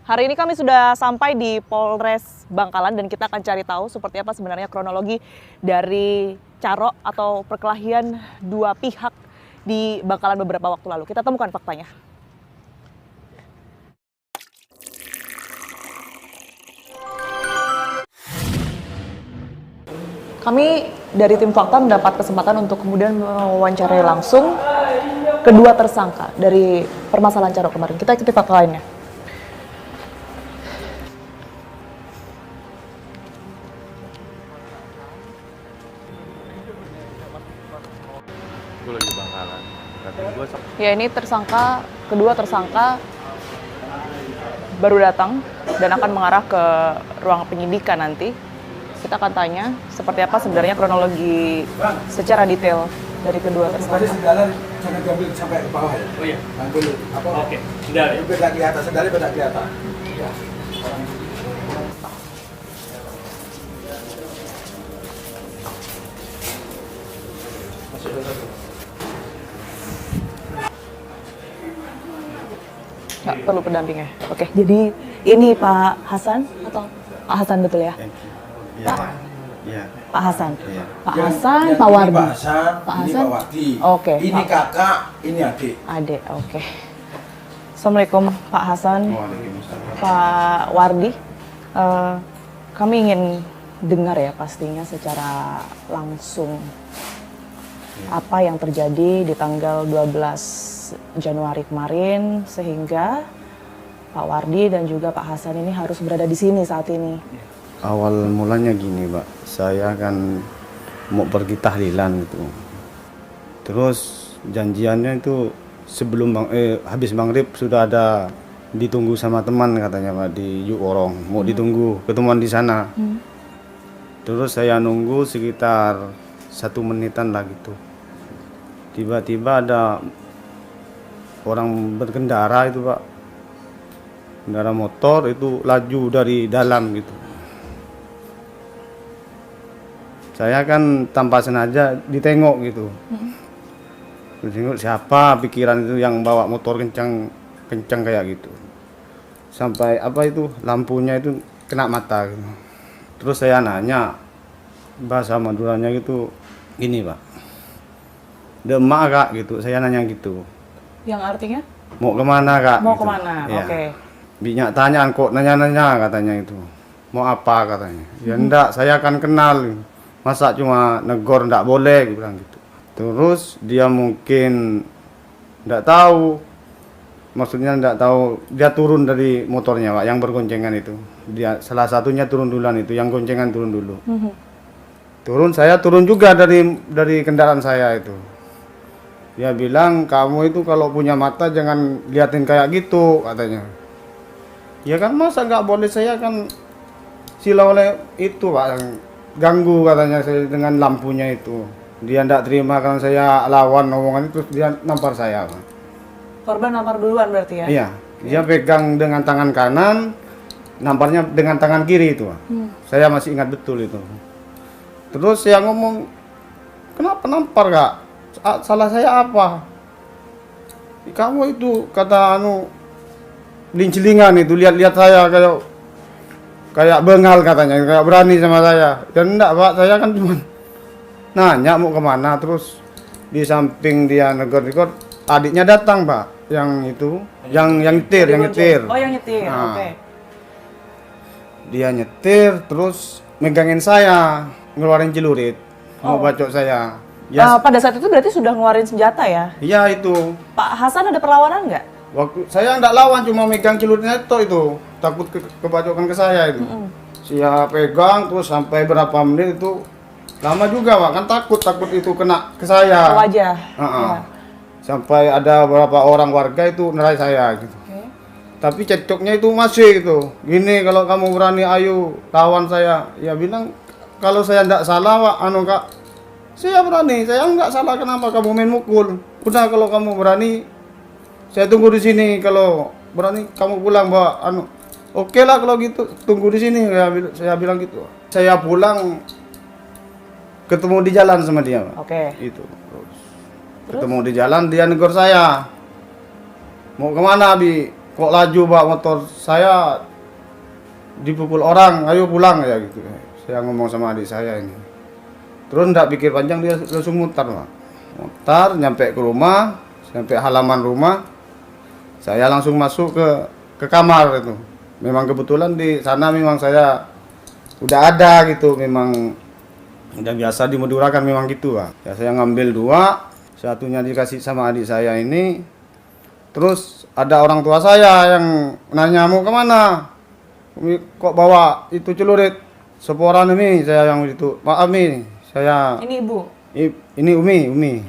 Hari ini kami sudah sampai di Polres Bangkalan dan kita akan cari tahu seperti apa sebenarnya kronologi dari carok atau perkelahian dua pihak di Bangkalan beberapa waktu lalu. Kita temukan faktanya. Kami dari tim fakta mendapat kesempatan untuk kemudian mewawancarai langsung kedua tersangka dari permasalahan carok kemarin. Kita ikuti fakta lainnya. Gue lagi Bangkalan. Ya, ini kedua tersangka baru datang dan akan mengarah ke ruang penyidikan nanti. Kita akan tanya seperti apa sebenarnya kronologi secara detail dari kedua tersangka. Sendalnya jangan diambil sampai ke bawah ya. Oh iya. Ambil apa? Oke, sendal ya. Beda di atas, sendalnya beda di atas. Ya. Nggak perlu pendampingnya. Oke, jadi ini Pak Hasan atau Pak Hasan betul ya? Iya. Iya. Pak Hasan. Iya. Pak Yang- Hasan, yang Pak ini Wardi. Pak Hasan, Pak ini Hasan? Pak Wardi. Oke, Ini Pak- kakak, ini adik. Adek, oke. Assalamualaikum Pak Hasan, Waalaikumsalam. Pak Wardi. Kami ingin dengar ya pastinya secara langsung apa yang terjadi di tanggal 12 Januari kemarin sehingga Pak Wardi dan juga Pak Hasan ini harus berada di sini saat ini. Awal mulanya gini, Pak. Saya kan mau pergi tahlilan gitu. Terus janjiannya itu habis maghrib sudah ada ditunggu sama teman katanya Pak di Yukorong. Mau ditunggu ketemuan di sana. Terus saya nunggu sekitar 1 menitan lah gitu. Tiba-tiba ada orang berkendara itu Pak, kendaraan motor itu laju dari dalam gitu. Saya kan tanpa sengaja ditengok gitu. Ditengok siapa pikiran itu yang bawa motor kencang kayak gitu. Sampai apa itu lampunya itu kena mata gitu. Terus saya nanya bahasa Maduranya gitu, gini Pak, demak Kak gitu. Saya nanya gitu. Yang artinya? Mau kemana Kak? Mau gitu. kemana? Ya. Oke. Binyak tanya kok nanya-nanya katanya itu. Mau apa katanya? Ya enggak, saya akan kenal. Masa cuma negor enggak boleh bilang gitu. Terus dia mungkin enggak tahu. Maksudnya enggak tahu, dia turun dari motornya Pak yang bergoncengan itu. Dia salah satunya turun duluan itu, yang goncengan turun dulu. Turun, saya turun juga dari kendaraan saya itu. Dia bilang, kamu itu kalau punya mata jangan liatin kayak gitu, katanya. Ya kan masa nggak boleh, saya kan silau oleh itu Pak, yang ganggu katanya saya dengan lampunya itu. Dia nggak terima karena saya lawan omongan itu, terus dia nampar saya Pak. Korban nampar duluan berarti ya? Iya, dia pegang dengan tangan kanan, namparnya dengan tangan kiri itu Pak. Saya masih ingat betul itu. Terus saya ngomong, kenapa nampar Kak? Salah saya apa? Kamu itu kata lincelingan itu, lihat-lihat saya kayak bengal katanya, kayak berani sama saya. Dan enggak Pak, saya kan cuma nanya mau kemana. Terus di samping dia negor-negor, adiknya datang Pak, yang itu, yang nyetir. Oh, yang nyetir. Nah. Oke. Dia nyetir terus megangin saya, ngeluarin celurit, mau Oh. bacok saya. Ya, Pada saat itu berarti sudah ngeluarin senjata ya? iya itu. Pak Hasan ada perlawanan nggak? Waktu saya enggak lawan, cuma megang celuritnya itu, takut kebacokan ke saya itu. Saya pegang terus sampai berapa menit itu lama juga Pak, kan takut itu kena ke saya. Ke wajah. Heeh. Ya. Sampai ada beberapa orang warga itu nerai saya gitu. Oke. Tapi cekcoknya itu masih gitu. Gini, kalau kamu berani ayo lawan saya. Ya bilang kalau saya enggak salah Pak, Kak. Saya berani, saya enggak salah, kenapa kamu main mukul? Udah kalau kamu berani saya tunggu di sini, kalau berani kamu pulang Pak. Oke lah kalau gitu, tunggu di sini saya bilang gitu. Saya pulang ketemu di jalan sama dia Pak. Oke. Itu. Terus ketemu di jalan dia negor saya. Mau kemana Abi? kok laju bawa motor, saya dipukul orang, ayo pulang ya gitu. Saya ngomong sama adik saya ini. Terus ndak pikir panjang, dia langsung mutar, Pak. Mutar, nyampe ke rumah, sampai halaman rumah, saya langsung masuk ke kamar itu. Memang kebetulan di sana memang saya udah ada gitu, memang udah biasa dimodurakan memang gitu, Pak. Ya saya ngambil 2, satunya dikasih sama adik saya ini. Terus ada orang tua saya yang nanya, mau kemana? Kok bawa itu celurit? Seporan ini saya yang itu. Maaf nih, saya Ini ibu. ini Umi.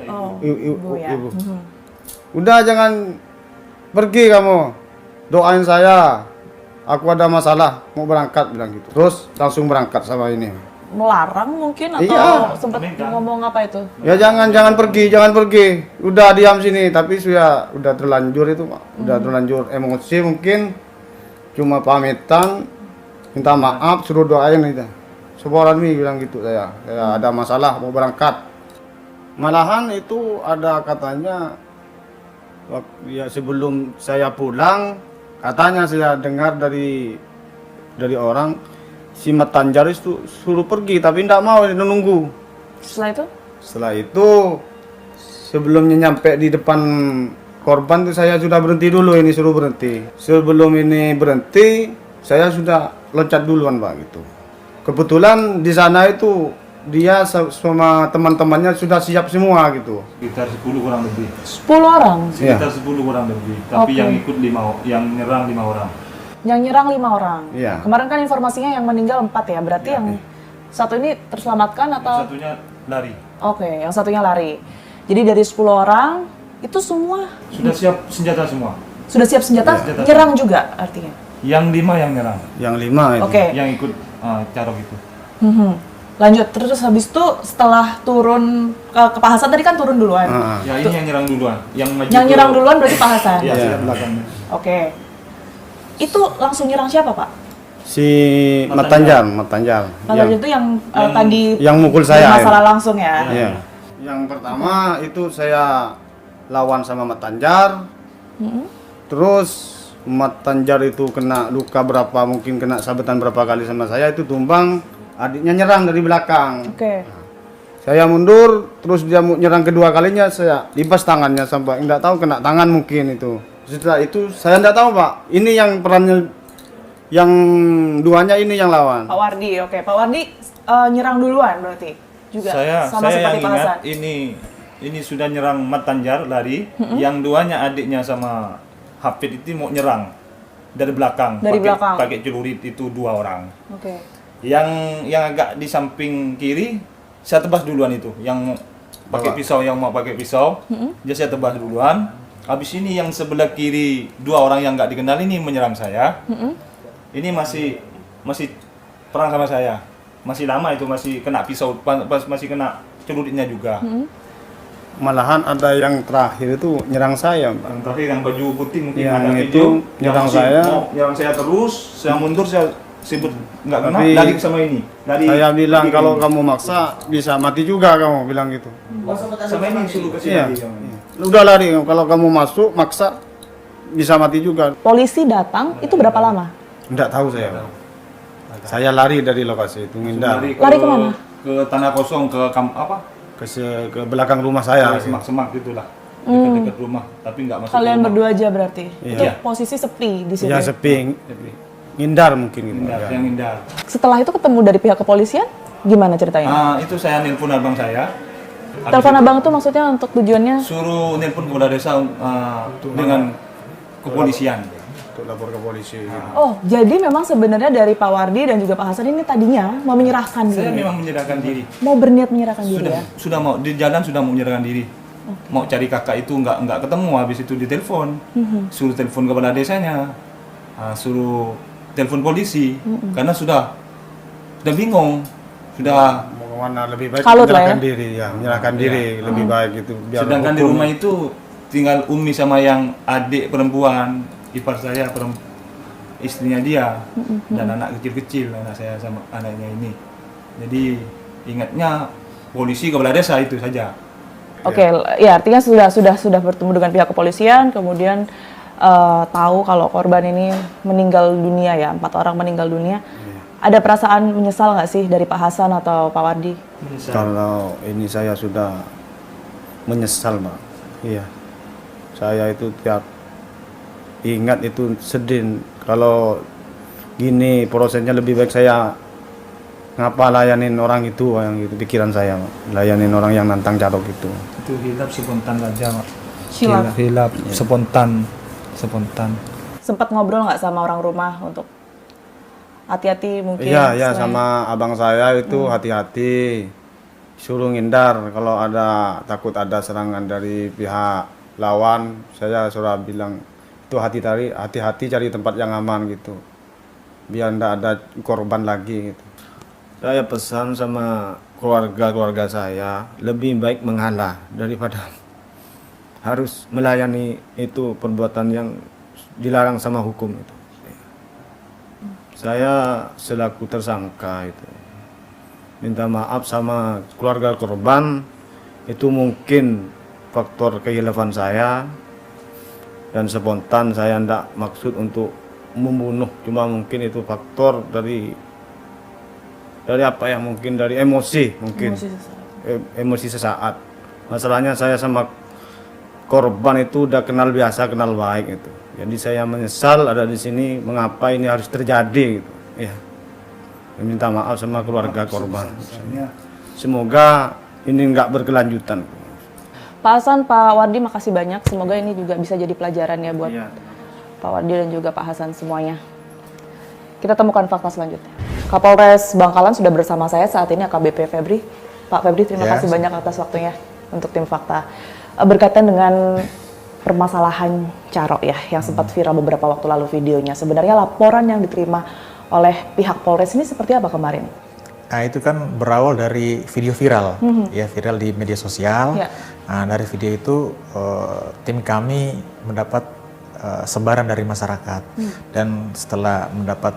Oh, Ibu. ibu ya. Udah jangan pergi kamu. Doain saya. Aku ada masalah, mau berangkat bilang gitu. Terus langsung berangkat sama ini. Melarang mungkin atau Iya. sempat ngomong apa itu? Ya jangan pergi. Udah diam sini, tapi udah terlanjur itu, Pak. Udah terlanjur emosi mungkin. Cuma pamitan, minta maaf, suruh doain gitu. Seporan Mi bilang gitu saya ada masalah mau berangkat. Malahan itu ada katanya ya sebelum saya pulang, katanya saya dengar dari orang si Matanjar itu suruh pergi tapi tidak mau, dia nunggu. Setelah itu sebelumnya nyampe di depan korban itu saya sudah berhenti dulu, ini suruh berhenti. Sebelum ini berhenti, saya sudah loncat duluan, Pak gitu. Kebetulan di sana itu dia sama teman-temannya sudah siap semua gitu. Sekitar 10 kurang lebih. 10 orang. Sekitar 10 kurang lebih. Tapi Oke. yang ikut yang nyerang 5 orang. Yang nyerang 5 orang. Iya. Kemarin kan informasinya yang meninggal 4 ya. Berarti yang satu ini terselamatkan Yang atau? satunya lari. Oke, yang satunya lari. Jadi dari 10 orang itu semua Sudah siap senjata semua. sudah siap senjata, Senjata. nyerang juga artinya. Yang 5 yang nyerang. Yang 5 itu. Oke. Yang ikut carok itu. Lanjut, terus habis itu setelah turun ke Pak Hasan tadi kan turun duluan. Ya ini yang nyerang duluan. Yang maju Yang nyerang duluan berarti Pak Hasan. Iya, saya belakangnya. Oke. Itu langsung nyerang siapa, Pak? Si Matanjar. Pak Hasan itu yang tadi yang mukul saya. masalah langsung ya. Iya. Yang pertama itu saya lawan sama Matanjar. Terus Matanjar itu kena luka berapa, mungkin kena sabetan berapa kali sama saya, itu tumbang, adiknya nyerang dari belakang. Oke. Saya mundur, terus dia mau nyerang kedua kalinya, saya lipas tangannya sampai enggak tahu kena tangan mungkin itu. Setelah itu saya enggak tahu, Pak. Ini yang perannya yang duanya ini yang lawan. Pak Wardi, oke. Pak Wardi nyerang duluan berarti juga sama Saya seperti yang Pak ingat Hasan. ini sudah nyerang Matanjar lari, yang duanya adiknya sama Hafid itu mau nyerang dari belakang. Dari belakang. Pakai celurit itu 2 orang. Oke. Yang agak di samping kiri saya tebas duluan itu, yang pakai pisau, yang mau pakai pisau, dia saya tebas duluan. Habis ini yang sebelah kiri 2 orang yang nggak dikenal ini menyerang saya. Ini masih perang sama saya, masih lama itu, masih kena pisau, masih kena celuritnya juga. Malahan ada yang terakhir itu nyerang saya, Pak. Yang terakhir yang baju putih mungkin Yang ada itu video, nyerang masih saya. mau nyerang saya terus, saya mundur, saya sibuk nggak kena, Tapi lari sama ini. Saya bilang lari ke kalau ini. kamu maksa bisa mati juga, kamu bilang gitu. sama ini suruh ke sini. Iya. lari sama ini. Udah lari, kalau kamu masuk maksa bisa mati juga. Polisi datang itu berapa lama? Enggak tahu saya, Pak. Saya lari dari lokasi itu, ngindar Lari kemana? Ke tanah kosong, ke belakang rumah saya. semak-semak gitulah, dekat-dekat rumah, tapi nggak masuk Kalian rumah. berdua aja berarti. Iya. Itu posisi sepi di situ. Ya sepi, ngindar mungkin gitu. Hindar, Ya. yang hindar. Setelah itu ketemu dari pihak kepolisian, gimana ceritanya? Itu saya nelpon abang saya. Habis Telepon itu abang itu maksudnya untuk tujuannya? suruh nelpon kepada desa dengan kepolisian. Untuk lapor ke polisi. Gitu. Oh, jadi memang sebenarnya dari Pak Wardi dan juga Pak Hasan ini tadinya mau menyerahkan Saya diri. memang menyerahkan diri. Mau berniat menyerahkan diri ya? Sudah mau di jalan, sudah mau menyerahkan diri. Mau cari kakak itu nggak ketemu, habis itu ditelepon, suruh telepon kepala desanya, suruh telepon polisi, karena sudah bingung, sudah. Mau kemana lebih baik Kalut lah menyerahkan ya. diri, ya menyerahkan diri lebih baik gitu. Biar Sedangkan di hukum- rumah itu tinggal Umi sama yang adik perempuan, ipar saya, istrinya dia, dan anak kecil-kecil, anak saya sama anaknya ini. Jadi ingatnya polisi kepala desa itu saja. Oke, ya artinya sudah bertemu dengan pihak kepolisian, kemudian tahu kalau korban ini meninggal dunia ya, 4 orang meninggal dunia. Ada perasaan menyesal nggak sih dari Pak Hasan atau Pak Wardi? Kalau ini saya sudah menyesal, Mbak. Iya. Saya itu tiap ingat itu sedih. Kalau gini prosesnya lebih baik saya ngapa layanin orang itu, yang itu pikiran saya, Mbak. Layanin orang yang nantang carok itu. Itu hilap spontan aja, Mak. Hilap. Hilap spontan. Sempat ngobrol nggak sama orang rumah untuk hati-hati mungkin? Iya, ya selain- sama abang saya itu hati-hati. Suruh ngindar kalau ada takut ada serangan dari pihak lawan, saya suruh bilang itu hati-hati cari tempat yang aman gitu. Biar ndak ada korban lagi gitu. Saya pesan sama keluarga saya lebih baik mengalah daripada harus melayani itu perbuatan yang dilarang sama hukum itu. Saya selaku tersangka itu minta maaf sama keluarga korban, itu mungkin faktor kehilafan saya dan spontan, saya tidak maksud untuk membunuh, cuma mungkin itu faktor dari apa ya, mungkin dari emosi mungkin Emosi sesaat. emosi sesaat. Masalahnya saya sama korban itu udah kenal biasa, kenal baik itu. Jadi saya menyesal ada di sini, mengapa ini harus terjadi gitu. Ya. Minta maaf sama keluarga korban. Semoga ini nggak berkelanjutan. Pak Hasan, Pak Wardi, makasih banyak. Semoga ini juga bisa jadi pelajaran ya buat Iya. Pak Wardi dan juga Pak Hasan semuanya. Kita temukan fakta selanjutnya. Kapolres Bangkalan sudah bersama saya saat ini, AKBP Febri. Pak Febri, terima Ya. kasih banyak atas waktunya untuk tim fakta. Berkaitan dengan permasalahan Carok ya, yang sempat viral beberapa waktu lalu videonya. Sebenarnya laporan yang diterima oleh pihak Polres ini seperti apa kemarin? Nah, itu kan berawal dari video viral, ya viral di media sosial. Ya. Nah, dari video itu tim kami mendapat sebaran dari masyarakat, dan setelah mendapat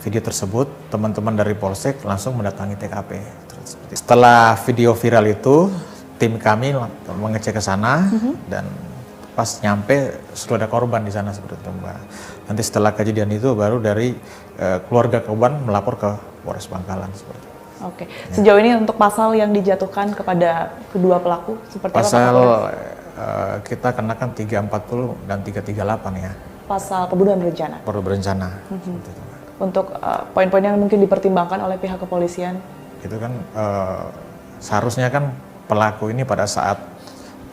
video tersebut, teman-teman dari Polsek langsung mendatangi TKP. Setelah video viral itu, tim kami mengecek ke sana dan pas nyampe sudah ada korban di sana seperti itu, Mbak. Nanti setelah kejadian itu baru dari keluarga korban melapor ke Polres Bangkalan seperti itu. Oke, sejauh ini untuk pasal yang dijatuhkan kepada kedua pelaku seperti apa? Pak Pasal Kapolres? kita kenakan 340 dan 338 ya, Pasal pembunuhan berencana. perlu berencana. Seperti itu, Mbak. Untuk poin-poin yang mungkin dipertimbangkan oleh pihak kepolisian. Itu kan seharusnya kan pelaku ini pada saat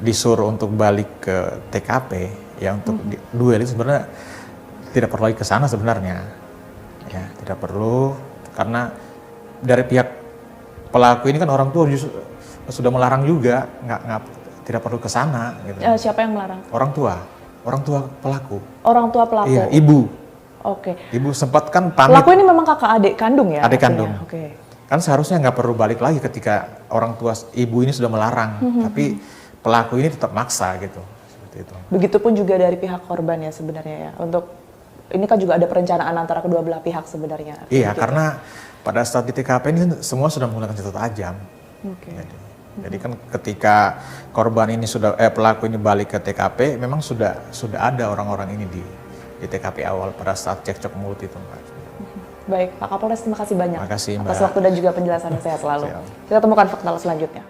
disuruh untuk balik ke TKP ya untuk duel itu sebenarnya tidak perlu lagi ke sana sebenarnya, ya tidak perlu, karena dari pihak pelaku ini kan orang tua sudah melarang juga, tidak perlu ke sana gitu. Siapa yang melarang? orang tua pelaku. Orang tua pelaku. Iya, ibu Oke. sempat kan pamit. Pelaku ini memang kakak adik kandung ya? Adik artinya? kandung. Oke. Kan seharusnya nggak perlu balik lagi ketika orang tua ibu ini sudah melarang, tapi pelaku ini tetap maksa gitu, seperti itu. Begitupun juga dari pihak korban ya sebenarnya ya. Untuk ini kan juga ada perencanaan antara kedua belah pihak sebenarnya. Iya, Begitu. karena pada saat di TKP ini semua sudah menggunakan senjata tajam. Oke. Jadi kan ketika korban ini pelaku ini balik ke TKP, memang sudah ada orang-orang ini di TKP awal pada saat cekcok mulut itu, Mbak. Baik, Pak Kapolres, terima kasih banyak Terima kasih, atas Mbak. waktu dan juga penjelasannya. Sehat selalu. Siap. Kita temukan fakta selanjutnya.